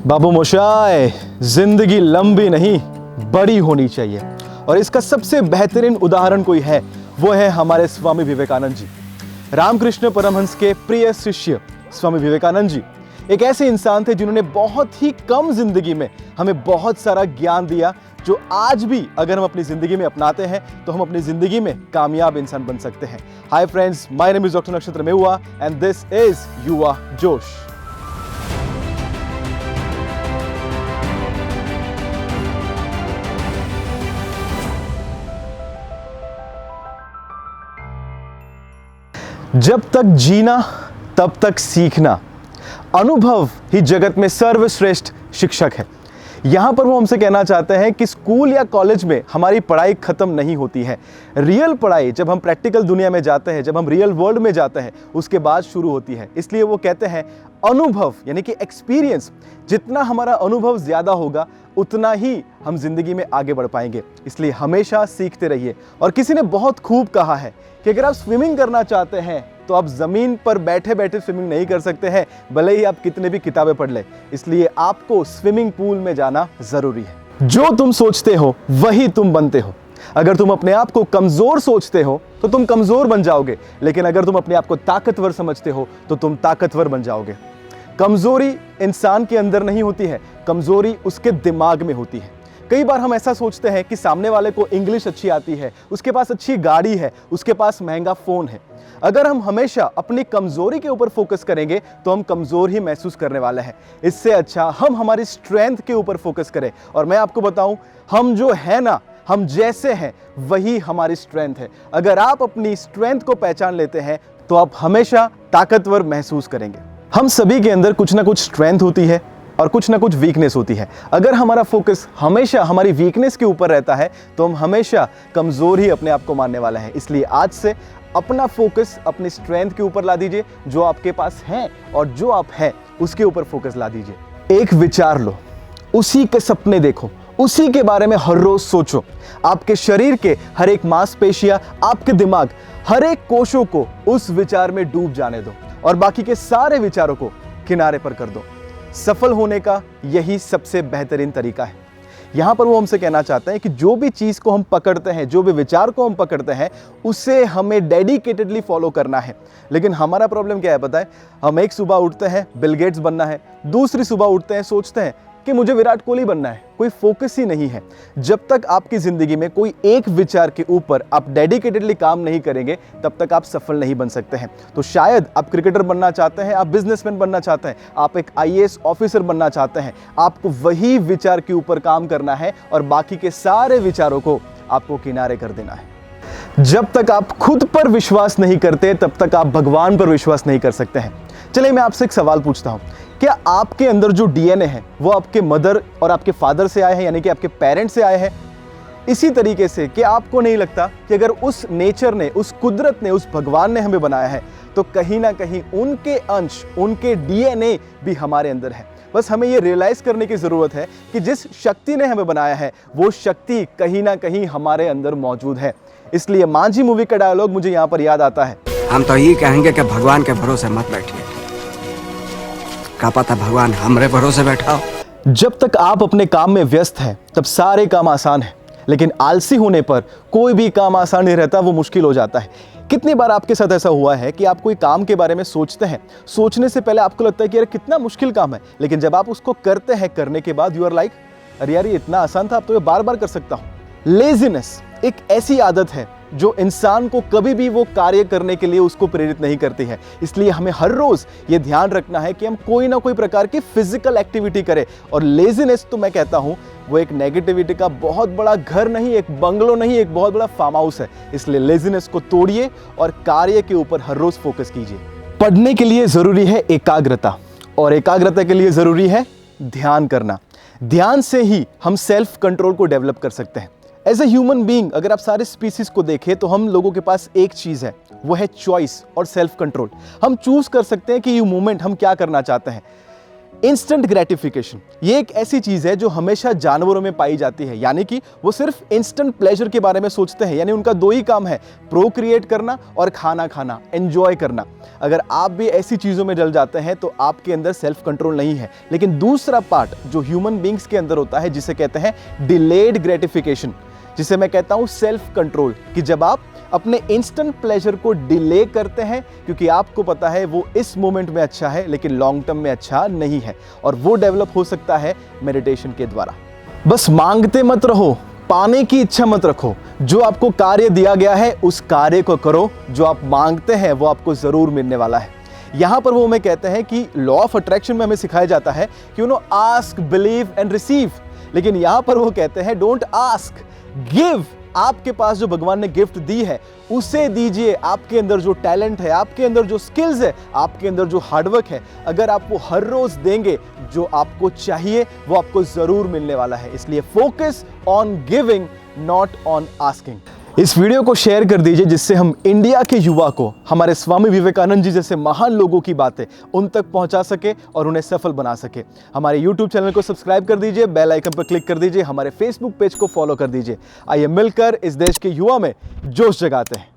बाबू मोशाय, जिंदगी लंबी नहीं बड़ी होनी चाहिए। और इसका सबसे बेहतरीन उदाहरण कोई है, वो है हमारे स्वामी विवेकानंद जी। रामकृष्ण परमहंस के प्रिय शिष्य स्वामी विवेकानंद जी एक ऐसे इंसान थे जिन्होंने बहुत ही कम जिंदगी में हमें बहुत सारा ज्ञान दिया, जो आज भी अगर हम अपनी जिंदगी में अपनाते हैं तो हम अपनी जिंदगी में कामयाब इंसान बन सकते हैं। Hi friends, my name is doctor नक्षत्र मेहुआ एंड दिस इज युवा जोश। जब तक जीना तब तक सीखना, अनुभव ही जगत में सर्वश्रेष्ठ शिक्षक है। यहाँ पर वो हमसे कहना चाहते हैं कि स्कूल या कॉलेज में हमारी पढ़ाई खत्म नहीं होती है। रियल पढ़ाई जब हम प्रैक्टिकल दुनिया में जाते हैं, जब हम रियल वर्ल्ड में जाते हैं, उसके बाद शुरू होती है। इसलिए वो कहते हैं अनुभव यानी कि एक्सपीरियंस, जितना हमारा अनुभव ज़्यादा होगा उतना ही हम जिंदगी में आगे बढ़ पाएंगे। इसलिए हमेशा सीखते रहिए। और किसी ने बहुत खूब कहा है कि अगर आप स्विमिंग करना चाहते हैं तो आप ज़मीन पर बैठे बैठे स्विमिंग नहीं कर सकते हैं, भले ही आप कितने भी किताबें पढ़ लें। इसलिए आपको स्विमिंग पूल में जाना ज़रूरी है। जो तुम सोचते हो वही तुम बनते हो। अगर तुम अपने आप को कमज़ोर सोचते हो तो तुम कमज़ोर बन जाओगे, लेकिन अगर तुम अपने आप को ताकतवर समझते हो तो तुम ताकतवर बन जाओगे। कमज़ोरी इंसान के अंदर नहीं होती है, कमज़ोरी उसके दिमाग में होती है। कई बार हम ऐसा सोचते हैं कि सामने वाले को इंग्लिश अच्छी आती है, उसके पास अच्छी गाड़ी है, उसके पास महंगा फ़ोन है। अगर हम हमेशा अपनी कमज़ोरी के ऊपर फोकस करेंगे तो हम कमज़ोर ही महसूस करने वाले हैं। इससे अच्छा हम हमारी स्ट्रेंथ के ऊपर फोकस करें। और मैं आपको बताऊं, हम जो है ना, हम जैसे हैं वही हमारी स्ट्रेंथ है। अगर आप अपनी स्ट्रेंथ को पहचान लेते हैं तो आप हमेशा ताकतवर महसूस करेंगे। हम सभी के अंदर कुछ ना कुछ स्ट्रेंथ होती है और कुछ ना कुछ वीकनेस होती है। अगर हमारा फोकस हमेशा हमारी वीकनेस के ऊपर रहता है तो हम हमेशा कमज़ोर ही अपने आप को मानने वाले हैं। इसलिए आज से अपना फोकस अपनी स्ट्रेंथ के ऊपर ला दीजिए, जो आपके पास है और जो आप हैं उसके ऊपर फोकस ला दीजिए। एक विचार लो, उसी के सपने देखो, उसी के बारे में हर रोज सोचो। आपके शरीर के हर एक मांसपेशियां, आपके दिमाग, हर एक कोशों को उस विचार में डूब जाने दो और बाकी के सारे विचारों को किनारे पर कर दो। सफल होने का यही सबसे बेहतरीन तरीका है। यहाँ पर वो हमसे कहना चाहते हैं कि जो भी चीज़ को हम पकड़ते हैं, जो भी विचार को हम पकड़ते हैं, उसे हमें डेडिकेटेडली फॉलो करना है। लेकिन हमारा प्रॉब्लम क्या है पता है? हम एक सुबह उठते हैं बिल गेट्स बनना है, दूसरी सुबह उठते हैं सोचते हैं कि मुझे विराट कोहली बनना है। कोई फोकस ही नहीं है। जब तक आपकी ज़िंदगी में कोई एक विचार के ऊपर आप डेडिकेटेडली काम नहीं करेंगे तब तक आप सफल नहीं बन सकते हैं। तो शायद आप क्रिकेटर बनना चाहते हैं, आप बिजनेसमैन बनना चाहते हैं, आप एक IAS ऑफिसर बनना चाहते हैं, आपको वही विचार के ऊपर काम करना है और बाकी के सारे विचारों को आपको किनारे कर देना है। जब तक आप खुद पर विश्वास नहीं करते तब तक आप भगवान पर विश्वास नहीं कर सकते हैं। चलिए मैं आपसे एक सवाल पूछता हूं, क्या आपके अंदर जो DNA है वो आपके मदर और आपके फादर से आए हैं, यानी कि आपके पेरेंट्स से आए हैं? इसी तरीके से क्या आपको नहीं लगता कि अगर उस नेचर ने, उस कुदरत ने, उस भगवान ने हमें बनाया है तो कहीं ना कहीं उनके अंश, उनके DNA भी हमारे अंदर है। बस हमें ये रियलाइज करने की जरूरत है कि जिस शक्ति ने हमें बनाया है वो शक्ति कहीं ना कहीं हमारे अंदर मौजूद है। इसलिए मांझी मूवी का डायलॉग मुझे यहाँ पर याद आता है। हम तो ये कहेंगे कि भगवान के भरोसे मत बैठिए, क्या पता भगवान हमरे भरोसे बैठा हो। जब तक आप अपने काम में व्यस्त हैं तब सारे काम आसान है, लेकिन आलसी होने पर कोई भी काम आसान नहीं रहता, वो मुश्किल हो जाता है। कितनी बार आपके साथ ऐसा हुआ है कि आप कोई काम के बारे में सोचते हैं, सोचने से पहले आपको लगता है कि यार कितना मुश्किल काम है, लेकिन जब आप उसको करते हैं, करने के बाद यू आर लाइक, अरे यार ये इतना आसान था, अब तो ये बार बार कर सकता हूँ। लेजीनेस एक ऐसी आदत है जो इंसान को कभी भी वो कार्य करने के लिए उसको प्रेरित नहीं करती है। इसलिए हमें हर रोज ये ध्यान रखना है कि हम कोई ना कोई प्रकार की फिजिकल एक्टिविटी करें। और लेजीनेस तो मैं कहता हूं वो एक नेगेटिविटी का बहुत बड़ा घर नहीं, एक बंगलो नहीं, एक बहुत बड़ा फार्म हाउस है। इसलिए लेजीनेस को तोड़िए और कार्य के ऊपर हर रोज फोकस कीजिए। पढ़ने के लिए जरूरी है एकाग्रता, और एकाग्रता के लिए जरूरी है ध्यान करना। ध्यान से ही हम सेल्फ कंट्रोल को डेवलप कर सकते हैं। एज ए ह्यूमन बीइंग अगर आप सारे स्पीसीज को देखें तो हम लोगों के पास एक चीज़ है, वो है चॉइस और सेल्फ कंट्रोल। हम चूज कर सकते हैं कि ये मोमेंट हम क्या करना चाहते हैं। इंस्टेंट ग्रेटिफिकेशन ये एक ऐसी चीज है जो हमेशा जानवरों में पाई जाती है, यानी कि वो सिर्फ इंस्टेंट प्लेजर के बारे में सोचते हैं, यानी उनका दो ही काम है, प्रोक्रिएट करना और खाना खाना, एंजॉय करना। अगर आप भी ऐसी चीजों में जल जाते हैं तो आपके अंदर सेल्फ कंट्रोल नहीं है। लेकिन दूसरा पार्ट जो ह्यूमन बींग्स के अंदर होता है, जिसे कहते हैं डिलेड ग्रेटिफिकेशन, जिसे मैं कहता हूं सेल्फ कंट्रोल, कि जब आप अपने इंस्टेंट प्लेजर को डिले करते हैं क्योंकि आपको पता है वो इस मोमेंट में अच्छा है लेकिन लॉन्ग टर्म में अच्छा नहीं है, और वो डेवलप हो सकता है मेडिटेशन के द्वारा। बस मांगते मत रहो, पाने की इच्छा मत रखो। जो आपको कार्य दिया गया है उस कार्य को करो, जो आप मांगते हैं वो आपको जरूर मिलने वाला है। यहां पर वो हमें कहते हैं कि लॉ ऑफ अट्रैक्शन में हमें सिखाया जाता है कि आस्क, बिलीव एंड रिसीव, लेकिन यहां पर वो कहते हैं डोंट आस्क, गिव। आपके पास जो भगवान ने गिफ्ट दी है उसे दीजिए। आपके अंदर जो टैलेंट है, आपके अंदर जो स्किल्स है, आपके अंदर जो हार्डवर्क है, अगर आप वो हर रोज देंगे, जो आपको चाहिए वो आपको जरूर मिलने वाला है। इसलिए focus on giving, not on asking. इस वीडियो को शेयर कर दीजिए जिससे हम इंडिया के युवा को हमारे स्वामी विवेकानंद जी जैसे महान लोगों की बातें उन तक पहुंचा सके और उन्हें सफल बना सके। हमारे YouTube चैनल को सब्सक्राइब कर दीजिए, बेल आइकन पर क्लिक कर दीजिए, हमारे Facebook पेज को फॉलो कर दीजिए। आइए मिलकर इस देश के युवा में जोश जगाते हैं।